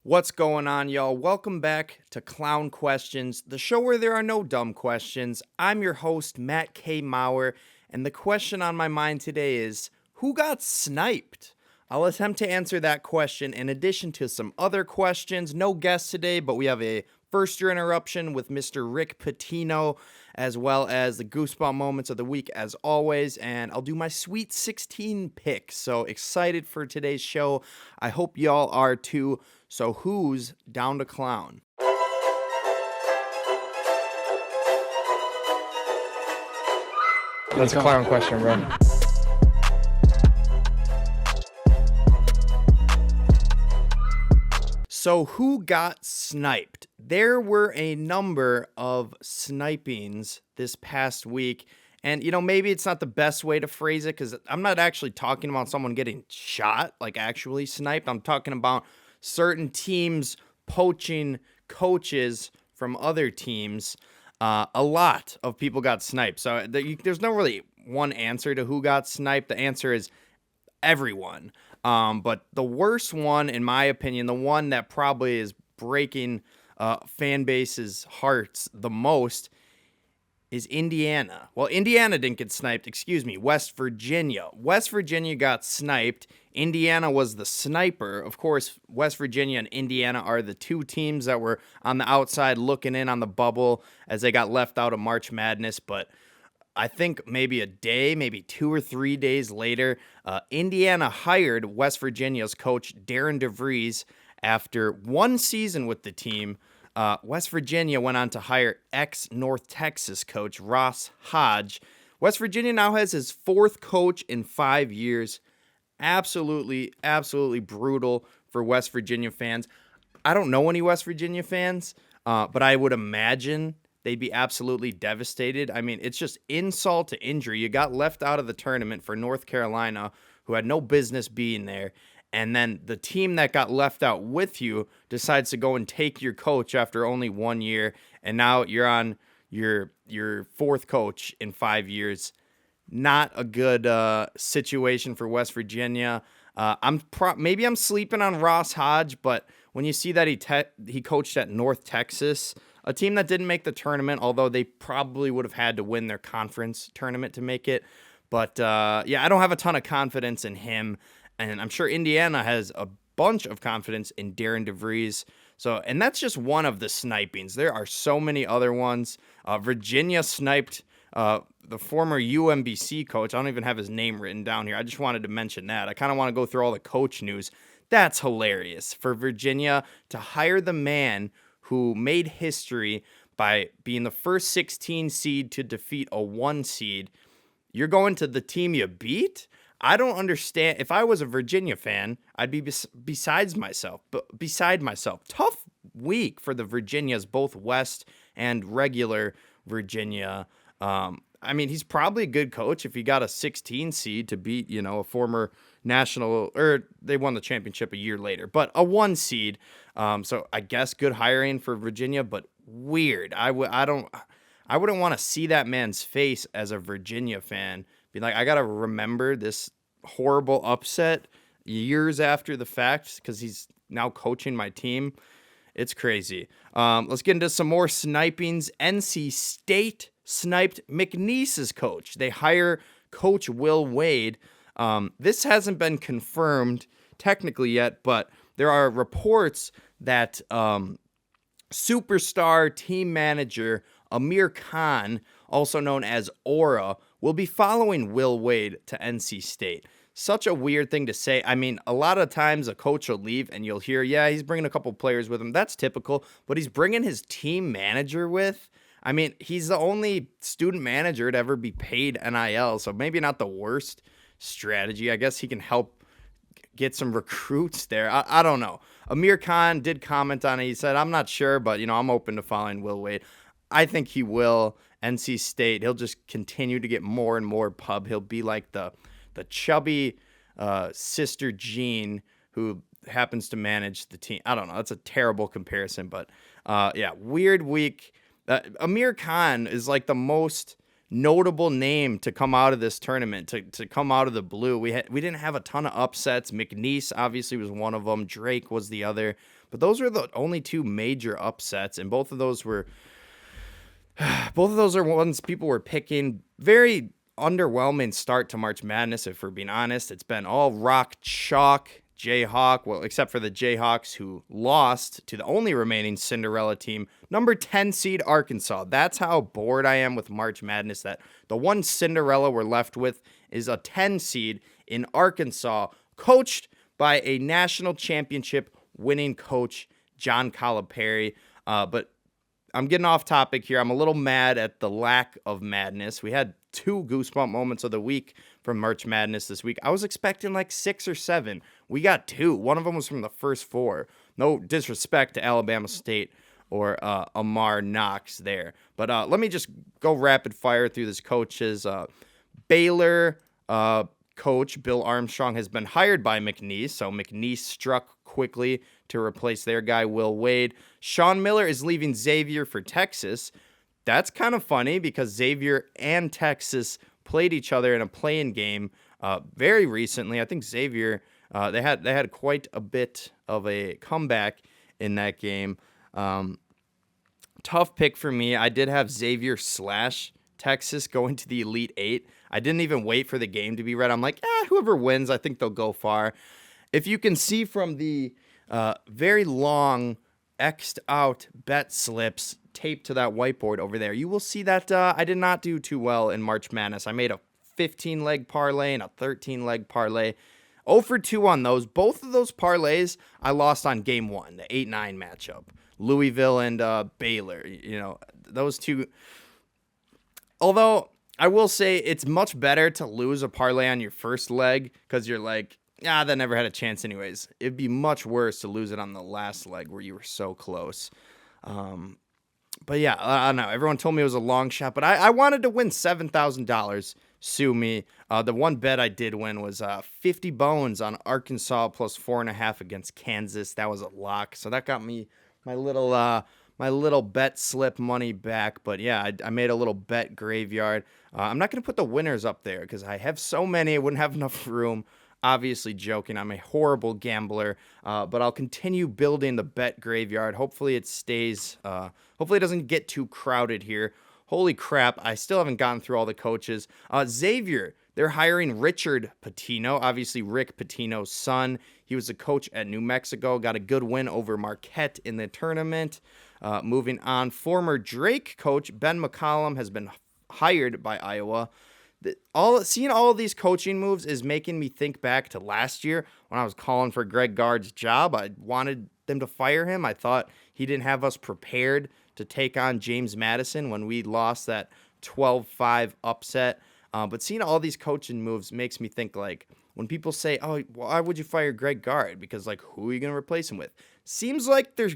What's going on, y'all? Welcome back to Clown Questions, the show where there are no dumb questions. I'm your host, Matt K. Maurer, and the question on my mind today is, who got sniped? I'll attempt to answer that question in addition to some other questions. No guests today, but we have a first-year interruption with Mr. Rick Pitino, as well as the Goosebump moments of the week, as always, and I'll do my Sweet 16 picks. So excited for today's show. I hope y'all are too. So who's down to clown? That's a clown question, bro. So who got sniped? There were a number of snipings this past week. And, maybe it's not the best way to phrase it because I'm not actually talking about someone getting shot, like actually sniped. I'm talking about certain teams poaching coaches from other teams. A lot of people got sniped. So there's no really one answer to who got sniped. The answer is everyone. But the worst one, in my opinion, the one that probably is breaking fan base's hearts the most is Indiana. Well, Indiana didn't get sniped. Excuse me, West Virginia. West Virginia got sniped. Indiana was the sniper. Of course, West Virginia and Indiana are the two teams that were on the outside looking in on the bubble as they got left out of March Madness. But I think maybe a day, maybe 2 or 3 days later, Indiana hired West Virginia's coach, Darren DeVries, after one season with the team. West Virginia went on to hire ex-North Texas coach Ross Hodge. West Virginia now has his fourth coach in 5 years. Absolutely, absolutely brutal for West Virginia fans. I don't know any West Virginia fans, but I would imagine they'd be absolutely devastated. I mean, it's just insult to injury. You got left out of the tournament for North Carolina, who had no business being there. And then the team that got left out with you decides to go and take your coach after only 1 year. And now you're on your fourth coach in 5 years. Not a good situation for West Virginia. Maybe I'm sleeping on Ross Hodge, but when you see that he coached at North Texas, a team that didn't make the tournament, although they probably would have had to win their conference tournament to make it. But I don't have a ton of confidence in him. And I'm sure Indiana has a bunch of confidence in Darren DeVries. And that's just one of the snipings. There are so many other ones. Virginia sniped the former UMBC coach. I don't even have his name written down here. I just wanted to mention that. I kind of want to go through all the coach news. That's hilarious for Virginia to hire the man who made history by being the first 16 seed to defeat a 1 seed. You're going to the team you beat? I don't understand. If I was a Virginia fan, I'd be beside myself. Tough week for the Virginias, both West and regular Virginia. I mean, he's probably a good coach if he got a 16 seed to beat, a former national, or they won the championship a year later, but a 1 seed. So I guess good hiring for Virginia, but weird. I wouldn't want to see that man's face as a Virginia fan. Be like, I got to remember this horrible upset years after the fact because he's now coaching my team. It's crazy. Let's get into some more snipings. NC State sniped McNeese's coach. They hire Coach Will Wade. This hasn't been confirmed technically yet, but there are reports that superstar team manager Amir Khan, also known as Aura, will be following Will Wade to NC State. Such a weird thing to say. I mean, a lot of times a coach will leave and you'll hear, yeah, he's bringing a couple players with him. That's typical, but he's bringing his team manager with. I mean, he's the only student manager to ever be paid NIL, so maybe not the worst strategy. I guess he can help get some recruits there. I don't know. Amir Khan did comment on it. He said, I'm not sure, but, I'm open to following Will Wade. I think he will. NC State, he'll just continue to get more and more pub. He'll be like the chubby Sister Jean who happens to manage the team. I don't know. That's a terrible comparison, but weird week. Amir Khan is like the most notable name to come out of this tournament, to come out of the blue. We didn't have a ton of upsets. McNeese obviously was one of them. Drake was the other. But those were the only two major upsets, and both of those are ones people were picking. Very underwhelming start to March Madness, if we're being honest. It's been all rock chalk, Jayhawk, well, except for the Jayhawks, who lost to the only remaining Cinderella team, number 10 seed Arkansas. That's how bored I am with March Madness, that the one Cinderella we're left with is a 10 seed in Arkansas, coached by a national championship winning coach, John Calipari. But I'm getting off topic here. I'm a little mad at the lack of madness. We had 2 Goosebump moments of the week from March Madness this week. I was expecting like 6 or 7. We got 2. One of them was from the first 4. No disrespect to Alabama State or Amar Knox there. But let me just go rapid fire through this coaches. Baylor coach Bill Armstrong has been hired by McNeese, so McNeese struck quickly to replace their guy Will Wade. Sean Miller is leaving Xavier for Texas. That's kind of funny because Xavier and Texas played each other in a play-in game very recently. I think Xavier they had quite a bit of a comeback in that game. Tough pick for me. I did have Xavier / Texas going to the Elite Eight. I didn't even wait for the game to be read. I'm like, whoever wins, I think they'll go far. If you can see from the very long X'd out bet slips taped to that whiteboard over there, you will see that I did not do too well in March Madness. I made a 15-leg parlay and a 13-leg parlay. 0 for 2 on those. Both of those parlays I lost on game 1, the 8-9 matchup. Louisville and Baylor. Those two. Although I will say it's much better to lose a parlay on your first leg because you're like, that never had a chance anyways. It'd be much worse to lose it on the last leg where you were so close. But yeah, I don't know. Everyone told me it was a long shot, but I wanted to win $7,000. Sue me. The one bet I did win was 50 bones on Arkansas plus 4.5 against Kansas. That was a lock. So that got me my little bet slip money back. But yeah, I made a little bet graveyard. I'm not going to put the winners up there because I have so many. I wouldn't have enough room. Obviously joking. I'm a horrible gambler, but I'll continue building the bet graveyard. Hopefully it stays, hopefully it doesn't get too crowded here. Holy crap, I still haven't gotten through all the coaches. Xavier, they're hiring Richard Pitino, obviously Rick Pitino's son. He was a coach at New Mexico, got a good win over Marquette in the tournament. Moving on, former Drake coach Ben McCollum has been hired by Iowa. Seeing all of these coaching moves is making me think back to last year when I was calling for Greg Gard's job. I wanted them to fire him. I thought he didn't have us prepared to take on James Madison when we lost that 12-5 upset. But seeing all these coaching moves makes me think, like, when people say, why would you fire Greg Gard? Because, like, who are you going to replace him with? Seems like there's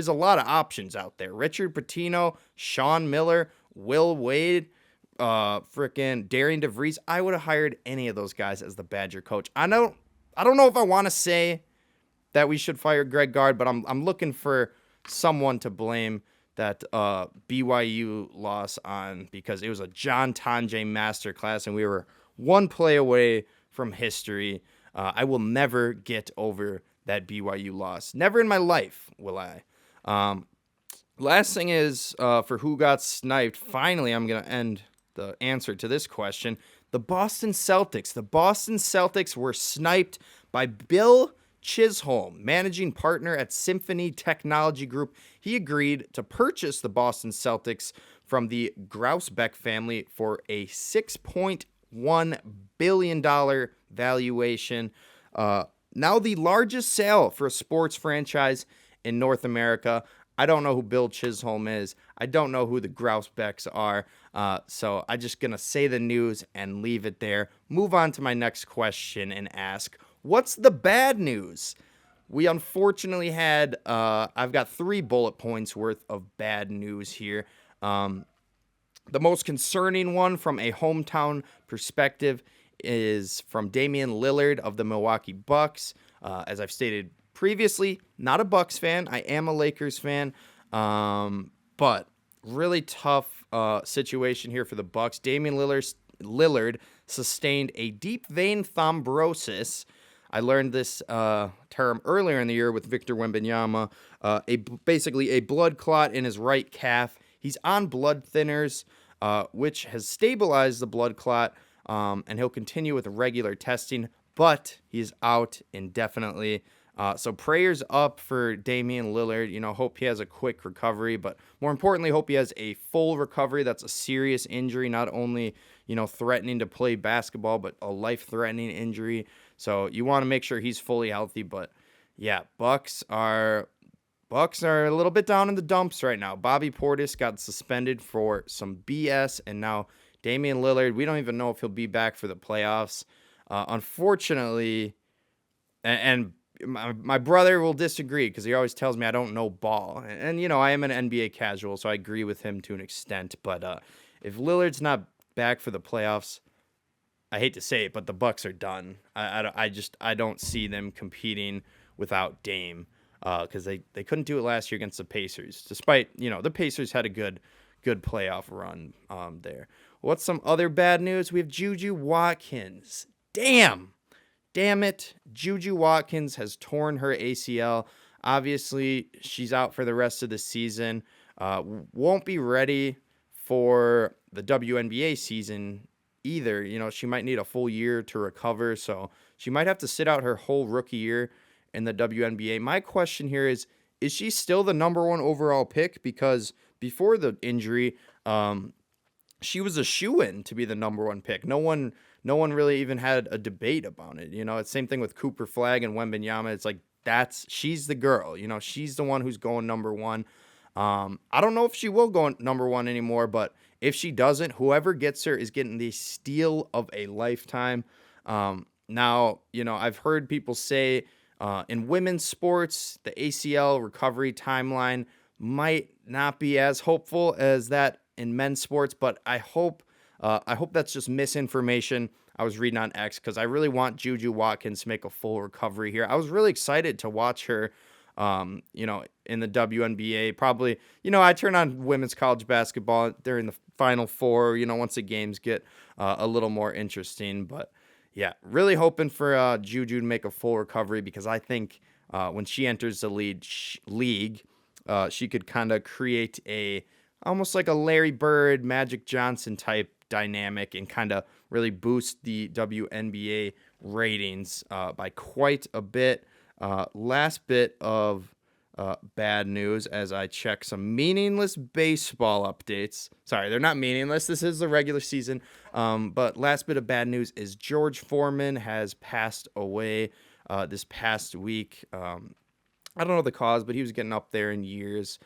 a lot of options out there. Richard Pitino, Sean Miller, Will Wade, frickin' Darian DeVries. I would have hired any of those guys as the Badger coach. I don't know if I want to say that we should fire Greg Gard, but I'm looking for someone to blame that BYU loss on, because it was a John Tonje masterclass and we were one play away from history. I will never get over that BYU loss. Never in my life will I. Last thing is, for who got sniped, finally I'm going to end the answer to this question. The Boston Celtics. The Boston Celtics were sniped by Bill Chisholm, managing partner at Symphony Technology Group. He agreed to purchase the Boston Celtics from the Grousbeck family for a $6.1 billion valuation. Now the largest sale for a sports franchise in North America. I don't know who Bill Chisholm is. I don't know who the Grousbecks are. So I'm just going to say the news and leave it there. Move on to my next question and ask, what's the bad news? We unfortunately had, I've got 3 bullet points worth of bad news here. The most concerning one from a hometown perspective is from Damian Lillard of the Milwaukee Bucks. As I've stated previously, not a Bucks fan. I am a Lakers fan. But really tough situation here for the Bucks. Damian Lillard sustained a deep vein thrombosis I learned this term earlier in the year with Victor Wembanyama. Basically a blood clot in his right calf. He's on blood thinners, which has stabilized the blood clot, and he'll continue with regular testing, but he's out indefinitely. So prayers up for Damian Lillard. Hope he has a quick recovery, but more importantly, hope he has a full recovery. That's a serious injury, not only, threatening to play basketball, but a life-threatening injury. So you want to make sure he's fully healthy. But yeah, Bucks are a little bit down in the dumps right now. Bobby Portis got suspended for some BS, and now Damian Lillard, we don't even know if he'll be back for the playoffs. Unfortunately, and my brother will disagree because he always tells me I don't know ball. And I am an NBA casual, so I agree with him to an extent. But if Lillard's not back for the playoffs, I hate to say it, but the Bucks are done. I don't see them competing without Dame because they couldn't do it last year against the Pacers, despite, the Pacers had a good playoff run there. What's some other bad news? We have Juju Watkins. Damn it. Juju Watkins has torn her ACL. Obviously, she's out for the rest of the season. Won't be ready for the WNBA season either. She might need a full year to recover, so she might have to sit out her whole rookie year in the WNBA. My question here is she still the number one overall pick? Because before the injury, she was a shoo-in to be the number one pick. No one really even had a debate about it. It's same thing with Cooper Flag and Wembanyama. It's like she's the girl. She's the one who's going number one. I don't know if she will go number one anymore, but if she doesn't, whoever gets her is getting the steal of a lifetime. Now, I've heard people say in women's sports, the ACL recovery timeline might not be as hopeful as that in men's sports, but I hope that's just misinformation. I was reading on X because I really want Juju Watkins to make a full recovery here. I was really excited to watch her, in the WNBA. Probably, I turn on women's college basketball during the Final Four, once the games get a little more interesting. But yeah, really hoping for Juju to make a full recovery because I think when she enters the league, she could kind of create almost like a Larry Bird, Magic Johnson type dynamic and kind of really boost the WNBA ratings by quite a bit. Last bit of bad news as I check some meaningless baseball updates. Sorry, they're not meaningless. This is the regular season. But last bit of bad news is George Foreman has passed away this past week. I don't know the cause, but he was getting up there in years.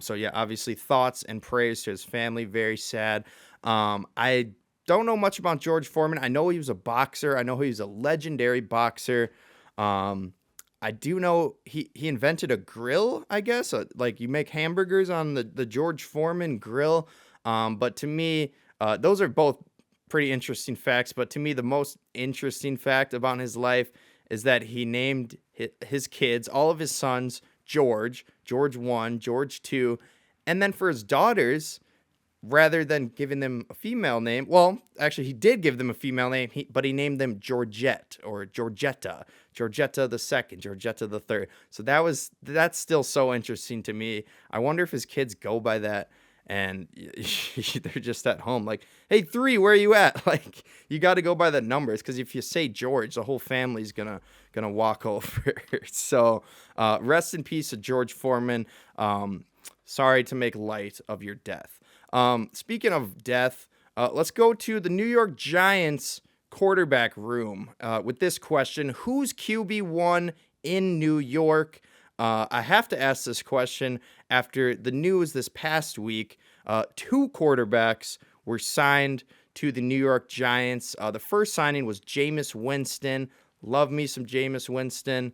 So yeah, obviously thoughts and prayers to his family. Very sad. I don't know much about George Foreman. I know he was a boxer. I know he was a legendary boxer. I do know he invented a grill, I guess. Like you make hamburgers on the George Foreman grill. But to me, those are both pretty interesting facts. But to me, the most interesting fact about his life is that he named his kids, all of his sons, George 1, George 2, and then for his daughters, rather than giving them a female name, well, actually he did give them a female name, but he named them Georgette or Georgetta the second, Georgetta the third. So that's still so interesting to me. I wonder if his kids go by that and they're just at home like, hey, 3, where are you at? Like, you got to go by the numbers because if you say George, the whole family's gonna walk over. So rest in peace to George Foreman. Sorry to make light of your death. Speaking of death, let's go to the New York Giants quarterback room with this question. Who's QB1 in New York? I have to ask this question after the news this past week. 2 quarterbacks were signed to the New York Giants. The first signing was Jameis Winston. Love me some Jameis Winston.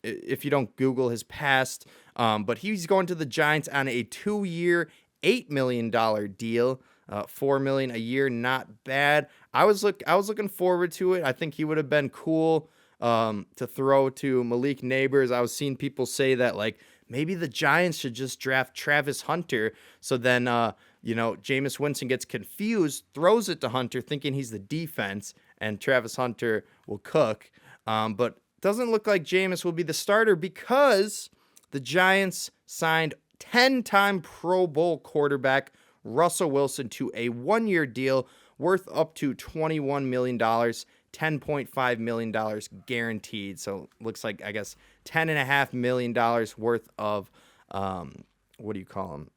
If you don't Google his past, but he's going to the Giants on a 2-year, $8 million deal, $4 million a year. Not bad. I was looking forward to it. I think he would have been cool to throw to Malik Neighbors. I was seeing people say that like maybe the Giants should just draft Travis Hunter. So then, Jameis Winston gets confused, throws it to Hunter thinking he's the defense and Travis Hunter will cook. But doesn't look like Jameis will be the starter because the Giants signed 10-time Pro Bowl quarterback Russell Wilson to a one-year deal worth up to $21 million, $10.5 million guaranteed. So looks like, I guess, $10.5 million worth of, what do you call them?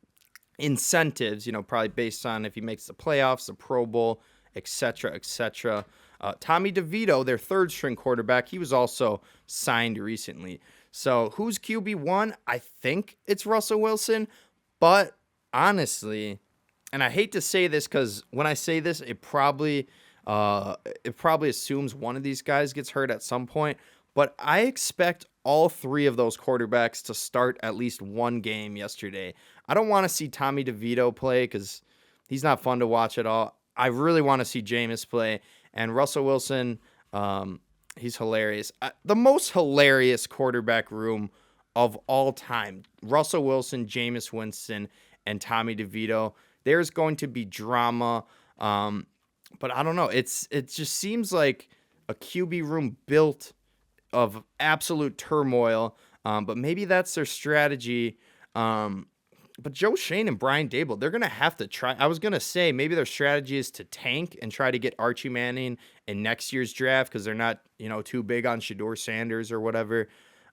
Incentives, probably based on if he makes the playoffs, the Pro Bowl, etc., etc. Tommy DeVito, their third string quarterback, he was also signed recently. So who's QB1? I think it's Russell Wilson, but honestly, and I hate to say this because when I say this, it probably assumes one of these guys gets hurt at some point, but I expect all three of those quarterbacks to start at least one game yesterday. I don't want to see Tommy DeVito play because he's not fun to watch at all. I really want to see Jameis play, and Russell Wilson, he's hilarious. The most hilarious quarterback room of all time. Russell Wilson, Jameis Winston, and Tommy DeVito. There's going to be drama, but I don't know. It just seems like a QB room built of absolute turmoil, but maybe that's their strategy. But Joe Shane and Brian Dable, they're going to have to try. I was going to say maybe their strategy is to tank and try to get Archie Manning in next year's draft because they're not, too big on Shedeur Sanders or whatever.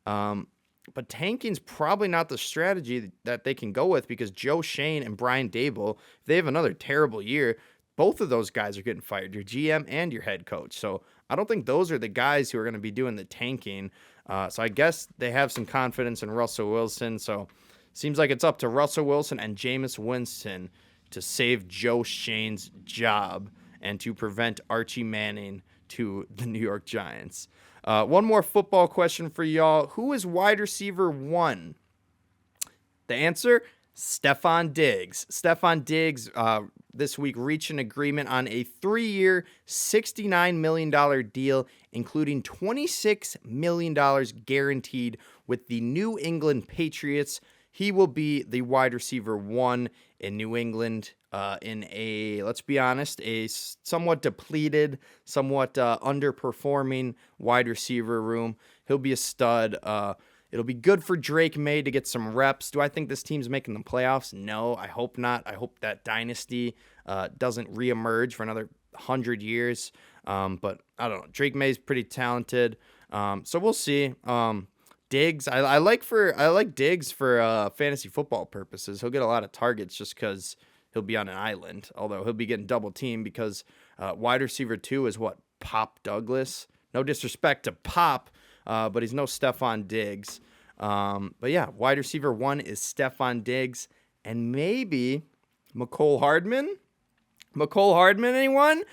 But tanking's probably not the strategy that they can go with because Joe Shane and Brian Dable, if they have another terrible year, both of those guys are getting fired, your GM and your head coach. So I don't think those are the guys who are going to be doing the tanking. So I guess they have some confidence in Russell Wilson. So seems like it's up to Russell Wilson and Jameis Winston to save Joe Shane's job and to prevent Archie Manning to the New York Giants. One more football question for y'all. Who is wide receiver 1? The answer, Stephon Diggs. Stephon Diggs this week reached an agreement on a 3-year, $69 million deal, including $26 million guaranteed with the New England Patriots. He will be the wide receiver 1 in New England in a, let's be honest, a somewhat depleted, somewhat underperforming wide receiver room. He'll be a stud. It'll be good for Drake May to get some reps. Do I think this team's making the playoffs? No, I hope not. I hope that dynasty doesn't reemerge for another 100 years. But I don't know. Drake May's pretty talented. So we'll see. Diggs, I like Diggs for fantasy football purposes. He'll get a lot of targets just because he'll be on an island. Although he'll be getting double teamed because wide receiver 2 is what, Pop Douglas. No disrespect to Pop, but he's no Stephon Diggs. But yeah, wide receiver 1 is Stephon Diggs, and maybe McCole Hardman. McCole Hardman, anyone?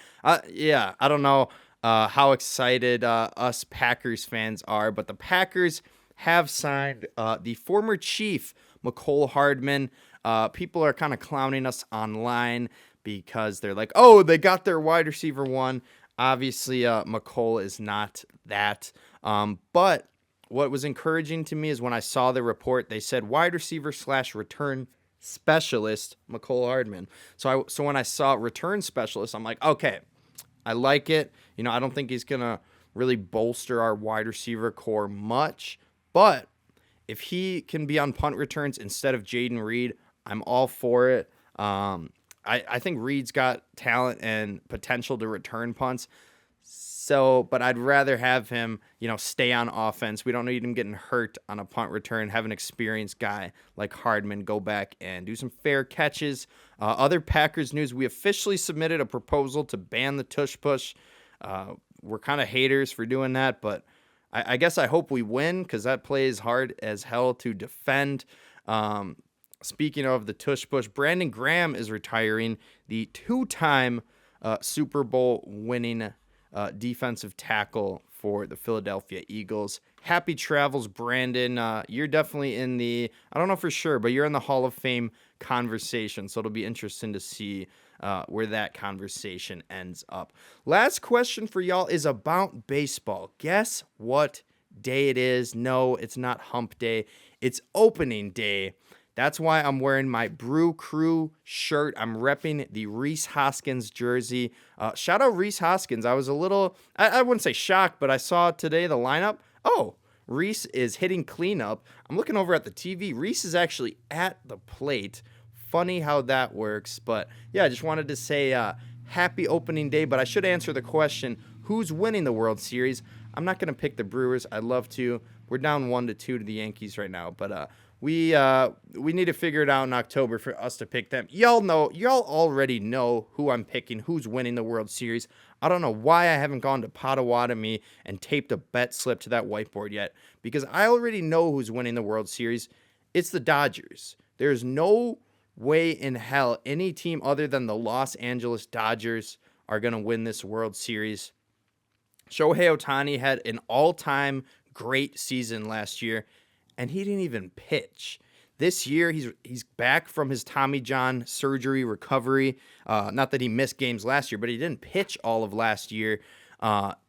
Yeah, I don't know how excited us Packers fans are, but the Packers have signed the former Chief, McCole Hardman. People are kind of clowning us online because they're like, oh, they got their wide receiver 1. Obviously, McCole is not that. But what was encouraging to me is when I saw the report, they said wide receiver / return specialist, McCole Hardman. So when I saw return specialist, I'm like, okay, I like it. I don't think he's going to really bolster our wide receiver core much, but if he can be on punt returns instead of Jaden Reed, I'm all for it. I think Reed's got talent and potential to return punts. But I'd rather have him, stay on offense. We don't need him getting hurt on a punt return. Have an experienced guy like Hardman go back and do some fair catches. Other Packers news, we officially submitted a proposal to ban the tush push. We're kind of haters for doing that, but I guess I hope we win because that play is hard as hell to defend. Speaking of the tush push, Brandon Graham is retiring, the 2-time Super Bowl winning defensive tackle for the Philadelphia Eagles. Happy travels, Brandon. You're definitely in the, I don't know for sure, but you're in the Hall of Fame conversation, so it'll be interesting to see where that conversation ends up. Last question for y'all is about baseball. Guess what day it is? No, it's not hump day. It's opening day. That's why I'm wearing my Brew Crew shirt. I'm repping the Reese Hoskins jersey. Shout out Reese Hoskins. I was a little, I wouldn't say shocked, but I saw today the lineup. Oh, Reese is hitting cleanup. I'm looking over at the TV. Reese is actually at the plate. Funny how that works. But yeah, I just wanted to say happy opening day. But I should answer the question, who's winning the World Series? I'm not going to pick the Brewers. I'd love to. We're down 1-2 to the Yankees right now. But we need to figure it out in October for us to pick them. Y'all already know who I'm picking, who's winning the World Series. I don't know why I haven't gone to Potawatomi and taped a bet slip to that whiteboard yet, because I already know who's winning the World Series. It's the Dodgers. There's no way in hell any team other than the Los Angeles Dodgers are going to win this World Series. Shohei Ohtani had an all-time great season last year, and he didn't even pitch. This year, he's back from his Tommy John surgery recovery. Not that he missed games last year, but he didn't pitch all of last year.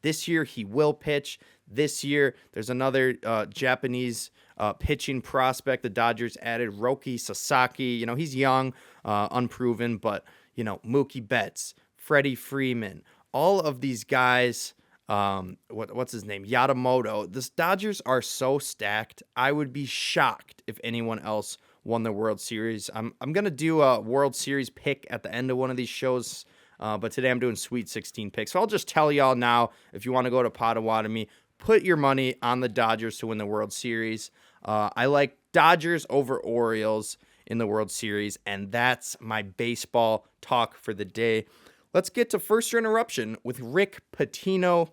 This year, he will pitch. This year, there's another Japanese pitching prospect the Dodgers added, Roki Sasaki. He's young, unproven, but, Mookie Betts, Freddie Freeman, all of these guys. What's his name? Yamamoto. The Dodgers are so stacked. I would be shocked if anyone else won the World Series. I'm gonna do a World Series pick at the end of one of these shows, but today I'm doing Sweet 16 picks. So I'll just tell y'all now, if you want to go to Potawatomi, put your money on the Dodgers to win the World Series. I like Dodgers over Orioles in the World Series, and that's my baseball talk for the day. Let's get to first interruption with Rick Pitino.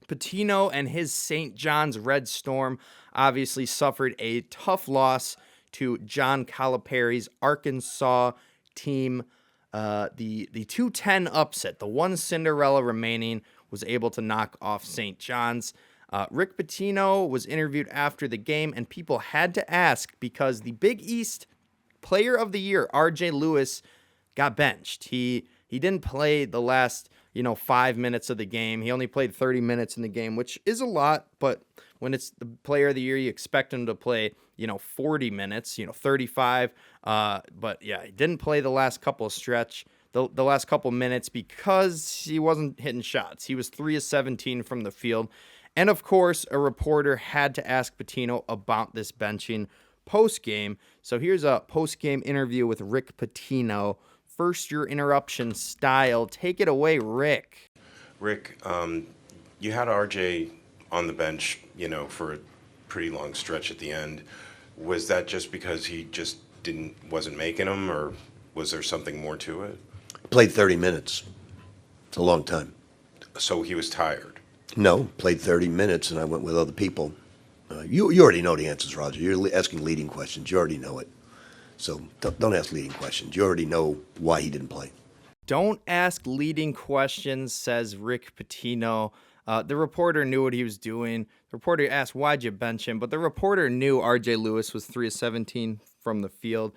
Pitino and his St. John's Red Storm obviously suffered a tough loss to John Calipari's Arkansas team. The 2-10 upset, the one Cinderella remaining, was able to knock off St. John's. Rick Pitino was interviewed after the game, and people had to ask because the Big East Player of the Year, R.J. Lewis, got benched. He didn't play the last, 5 minutes of the game. He only played 30 minutes in the game, which is a lot, but when it's the Player of the Year, you expect him to play, 40 minutes, 35. But yeah, he didn't play the last couple of the last couple minutes because he wasn't hitting shots. He was 3 of 17 from the field. And of course, a reporter had to ask Pitino about this benching post-game. So here's a post-game interview with Rick Pitino. First, your interruption style. Take it away, Rick. Rick, you had RJ on the bench, for a pretty long stretch at the end. Was that just because he just wasn't making them, or was there something more to it? Played 30 minutes. It's a long time. So he was tired? No, played 30 minutes, and I went with other people. You already know the answers, Roger. You're asking leading questions. You already know it. So don't ask leading questions. You already know why he didn't play. Don't ask leading questions, says Rick Pitino. The reporter knew what he was doing. The reporter asked, why'd you bench him? But the reporter knew R.J. Lewis was 3 of 17 from the field.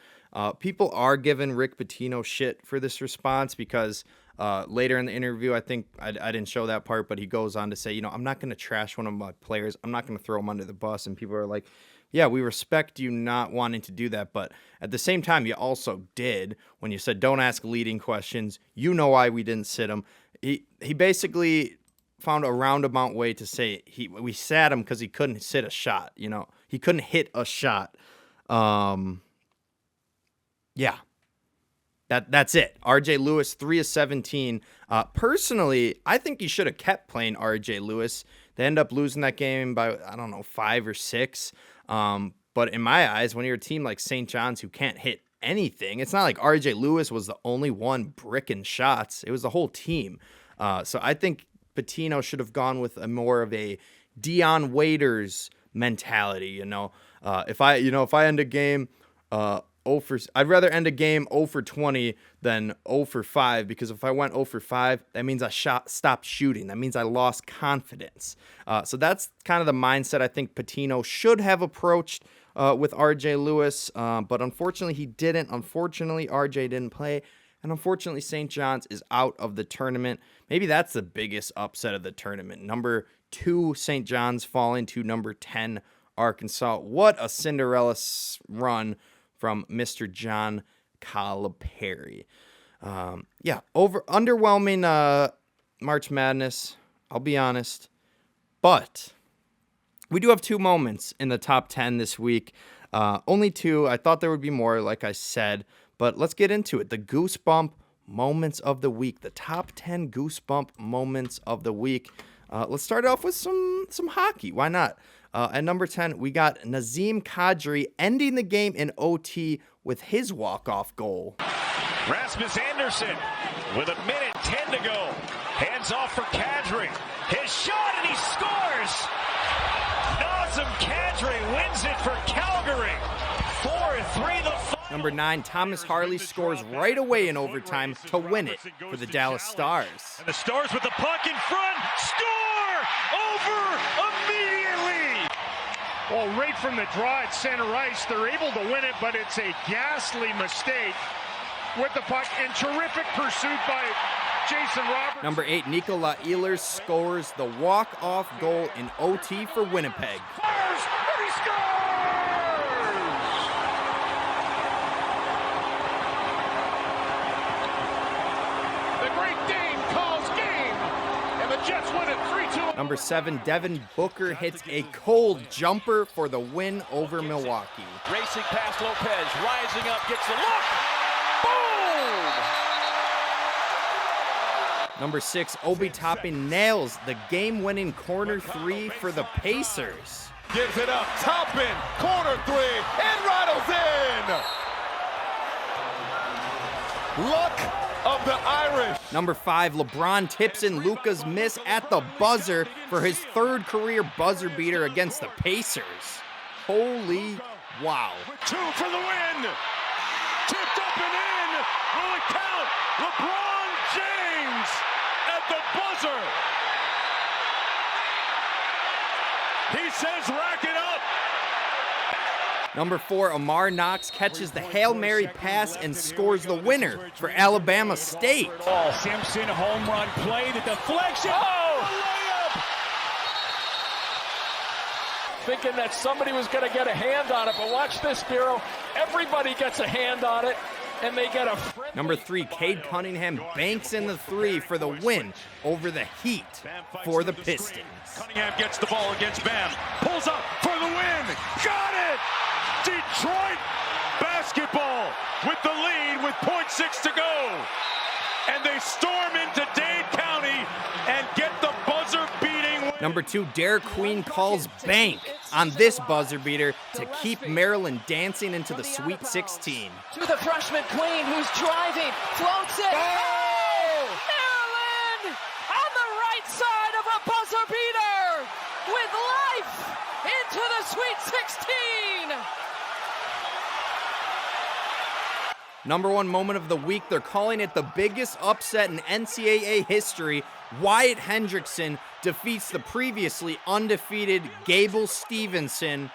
People are giving Rick Pitino shit for this response because later in the interview, I think I didn't show that part, but he goes on to say, I'm not going to trash one of my players. I'm not going to throw him under the bus. And people are like, yeah, we respect you not wanting to do that. But at the same time, you also did when you said, don't ask leading questions. You know why we didn't sit him. He basically found a roundabout way to say we sat him because he couldn't sit a shot. He couldn't hit a shot. Yeah. That's it. R.J. Lewis, 3 of 17. Personally, I think you should have kept playing R.J. Lewis. They end up losing that game by, 5 or 6. But in my eyes, when you're a team like St. John's who can't hit anything, it's not like R.J. Lewis was the only one bricking shots. It was the whole team. So I think Pitino should have gone with more of a Dion Waiters mentality. If I end a game, I'd rather end a game 0 for 20 than 0 for 5, because if I went 0 for 5, that means I stopped shooting. That means I lost confidence. So that's kind of the mindset I think Pitino should have approached with R.J. Lewis, but unfortunately he didn't. Unfortunately, R.J. didn't play, and unfortunately St. John's is out of the tournament. Maybe that's the biggest upset of the tournament. Number 2 St. John's falling to number 10 Arkansas. What a Cinderella run from Mr. John Calipari. Underwhelming March Madness, I'll be honest. But we do have 2 moments in the top 10 this week. Only 2. I thought there would be more, like I said. But let's get into it. The Goosebump moments of the week. The top 10 Goosebump moments of the week. Let's start off with some hockey. Why not? At number 10, we got Nazem Kadri ending the game in OT with his walk-off goal. Rasmus Anderson with 1:10 to go. Hands off for Kadri. His shot, and he scores! Nazem Kadri wins it for Calgary. 4-3 the final. Number 9, Thomas Harley scores right away in overtime to win it for the Dallas Stars. And the Stars with the puck in front. Score! Over immediately! Well, right from the draw at center ice, they're able to win it, but it's a ghastly mistake with the puck, and terrific pursuit by Jason Roberts. Number 8, Nikola Ehlers scores the walk-off goal in OT for Winnipeg. Fires, and he scores! The Great Dane calls game, and the Jets win it 3-2. Number 7, Devin Booker hits a cold jumper for the win over Milwaukee. Racing past Lopez, rising up, gets the look. Boom! Number 6, Obi Toppin nails the game-winning corner 3 for the Pacers. Gives it up, Toppin, corner 3, and rattles in! Luck of the Irish. Number 5, LeBron tips in Luka's miss at the buzzer for his 3rd career buzzer beater against the Pacers. Holy wow. 2 for the win. Tipped up and in. Will it count? LeBron James at the buzzer. He says rack it up. Number 4, Amar Knox catches the Hail Mary pass and scores the winner for Alabama State. Simpson home run play, the deflection. Oh! Thinking that somebody was going to get a hand on it, but watch this, Bureau. Everybody gets a hand on it, and they get a friendly. Number 3, Cade Cunningham banks in the 3 for the win over the Heat for the Pistons. Cunningham gets the ball against Bam. Pulls up for the win. Got it! Detroit basketball with the lead with .6 to go. And they storm into Dade County and get the buzzer-beating win. Number 2, Derek Queen calls bank on this buzzer beater to keep Maryland dancing into the Sweet 16. To the freshman Queen, who's driving, floats it. Oh! Maryland on the right side of a buzzer beater with life into the Sweet 16. Number 1 moment of the week, they're calling it the biggest upset in NCAA history. Wyatt Hendrickson defeats the previously undefeated Gable Stevenson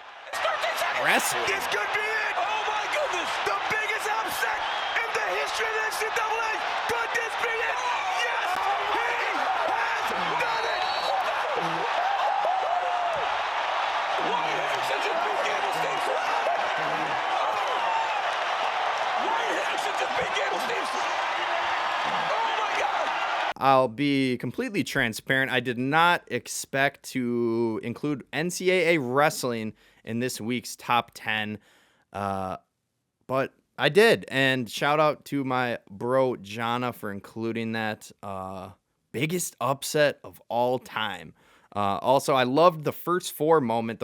wrestling. This could be it! Oh my goodness! The biggest upset in the history of the NCAA! Could this be it? Yes! He has done it! Wyatt Hendrickson just beat Gable Stevenson! Wyatt Hendrickson just beat Gable Stevenson! Oh my God! I'll be completely transparent. I did not expect to include NCAA wrestling in this week's top 10, but I did. And shout out to my bro Jana for including that. Biggest upset of all time. Also, I loved the first 4 moment.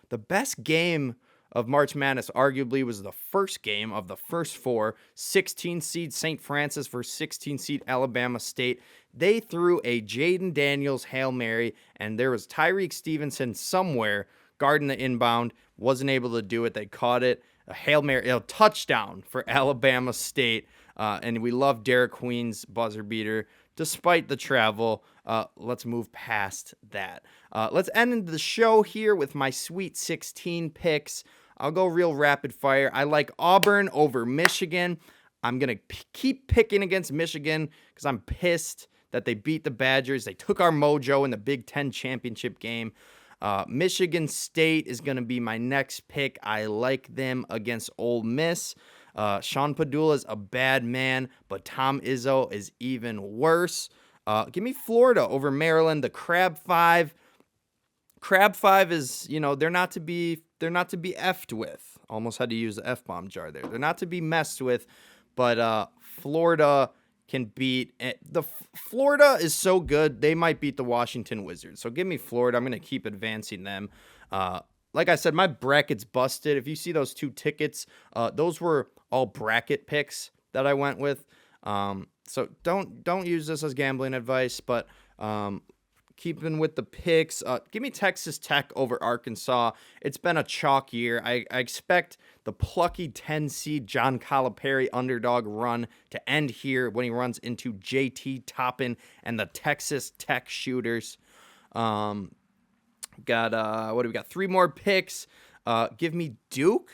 The best game of March Madness arguably was the first game of the first 4. 16 seed St. Francis versus 16 seed Alabama State. They threw a Jaden Daniels Hail Mary, and there was Tyreek Stevenson somewhere guarding the inbound. Wasn't able to do it. They caught it. A Hail Mary, a touchdown for Alabama State. And we love Derek Queen's buzzer beater despite the travel. Let's move past that. Let's end the show here with my Sweet 16 picks. I'll go real rapid fire. I like Auburn over Michigan. I'm going to keep picking against Michigan because I'm pissed that they beat the Badgers. They took our mojo in the Big Ten championship game. Michigan State is going to be my next pick. I like them against Ole Miss. Sean Padula is a bad man, but Tom Izzo is even worse. Give me Florida over Maryland. The Crab Five. Crab Five is, they're not to be effed with. Almost had to use the F-bomb jar there. They're not to be messed with, but Florida can beat Florida is so good they might beat the Washington Wizards. So give me Florida. I'm going to keep advancing them. Like I said, my bracket's busted. If you see those 2 tickets, those were all bracket picks that I went with. So don't use this as gambling advice, but keeping with the picks, give me Texas Tech over Arkansas. It's been a chalk year. I expect the plucky 10 seed John Calipari underdog run to end here when he runs into JT Toppin and the Texas Tech shooters. What do we got? 3 more picks. Give me Duke.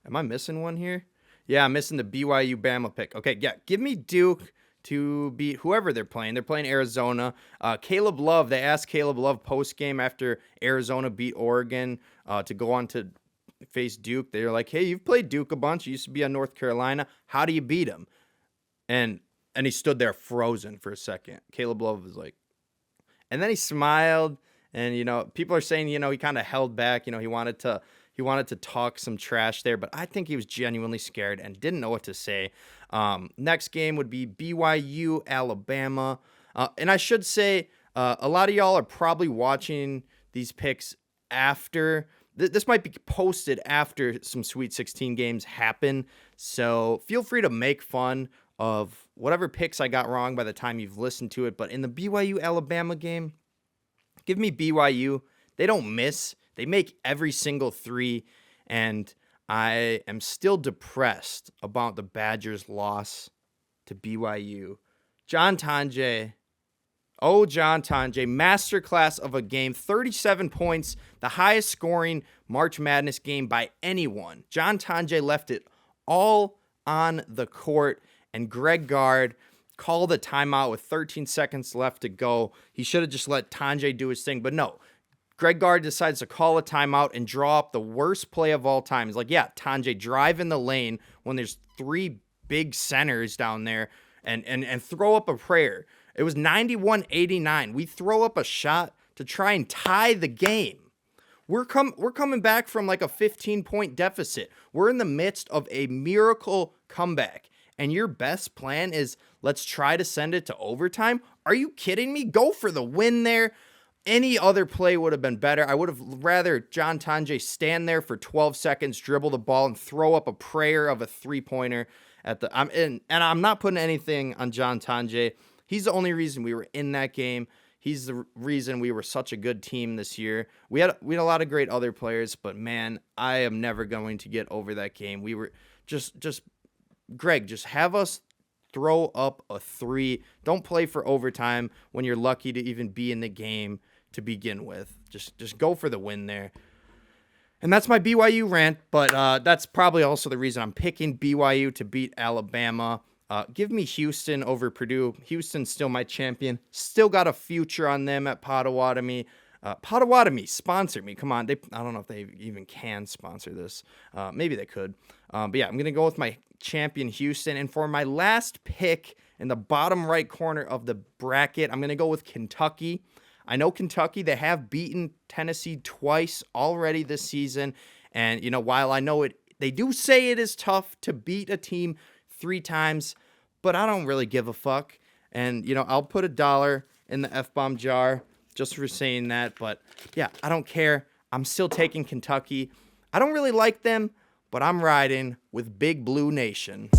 Am I missing one here? Yeah, I'm missing the BYU Bama pick. Okay, yeah, give me Duke to beat whoever they're playing. They're playing Arizona. Caleb Love, they asked Caleb Love post-game after Arizona beat Oregon to go on to face Duke. They're like, hey, you've played Duke a bunch. You used to be on North Carolina. How do you beat him? And he stood there frozen for a second. Caleb Love was like, and then he smiled. And, people are saying, he kind of held back. He wanted to talk some trash there, but I think he was genuinely scared and didn't know what to say. Next game would be BYU, Alabama. And I should say, a lot of y'all are probably watching these picks after. This might be posted after some Sweet 16 games happen. So feel free to make fun of whatever picks I got wrong by the time you've listened to it. But in the BYU, Alabama game, give me BYU. They don't miss. They make every single 3, and I am still depressed about the Badgers' loss to BYU. John Tonje, masterclass of a game, 37 points, the highest scoring March Madness game by anyone. John Tonje left it all on the court, and Greg Gard called a timeout with 13 seconds left to go. He should have just let Tonje do his thing, but no. Greg Gard decides to call a timeout and draw up the worst play of all time. He's like, yeah, Tonje, drive in the lane when there's 3 big centers down there and throw up a prayer. It was 91-89. We throw up a shot to try and tie the game. We're coming back from like a 15-point deficit. We're in the midst of a miracle comeback. And your best plan is let's try to send it to overtime? Are you kidding me? Go for the win there. Any other play would have been better. I would have rather John Tonje stand there for 12 seconds, dribble the ball, and throw up a prayer of a 3-pointer at the. And I'm not putting anything on John Tonje. He's the only reason we were in that game. He's the reason we were such a good team this year. We had a lot of great other players, but man, I am never going to get over that game. We were just Greg, just have us throw up a 3. Don't play for overtime when you're lucky to even be in the game to begin with. Just go for the win there. And that's my BYU rant, but that's probably also the reason I'm picking BYU to beat Alabama. Give me Houston over Purdue. Houston's still my champion. Still got a future on them at Potawatomi. Potawatomi, sponsor me. Come on. I don't know if they even can sponsor this. Maybe they could. But yeah, I'm going to go with my champion Houston. And for my last pick in the bottom right corner of the bracket, I'm going to go with Kentucky. I know Kentucky, they have beaten Tennessee twice already this season. And, while I know they do say it is tough to beat a team 3 times, but I don't really give a fuck. And, I'll put $1 in the F-bomb jar just for saying that. But, yeah, I don't care. I'm still taking Kentucky. I don't really like them, but I'm riding with Big Blue Nation.